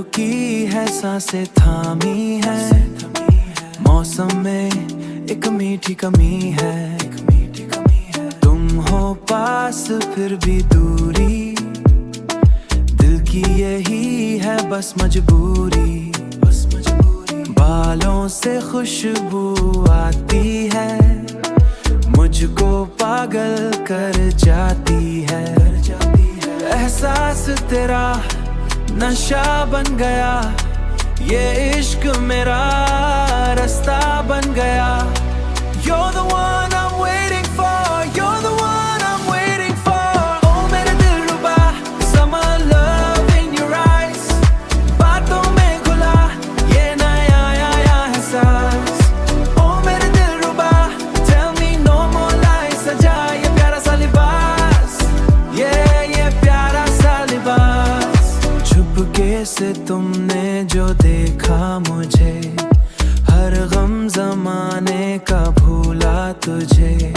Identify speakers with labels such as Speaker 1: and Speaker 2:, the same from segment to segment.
Speaker 1: रुकी है, सांसें थामी है, मौसम में एक मीठी कमी है। तुम हो पास फिर भी दूरी, दिल की यही है बस मजबूरी। बालों से खुशबू आती है, मुझको पागल कर जाती है। एहसास तेरा नशा बन गया, ये इश्क मेरा रास्ता बन गया। You're the one I'm waiting for, you're the one I'm waiting for. Oh मेरे दिलरुबा, summer love in your eyes, बातों में घुला ये नया एहसास। Oh मेरे दिलरुबा, tell me no more lies, सजा ये प्यारा सा लिबास, ये प्यारा सा लिबास। छुपके से तुमने जो देखा मुझे, हर गम जमाने का भूला तुझे।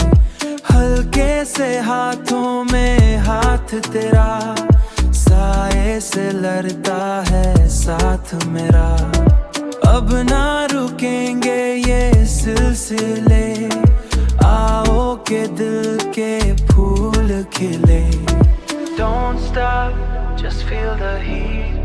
Speaker 1: हल्के से हाथों में हाथ तेरा, साए से लड़ता है साथ मेरा। अब ना रुकेंगे ये सिलसिले, आओ के दिल के फूल खिले। Don't stop, just feel the heat.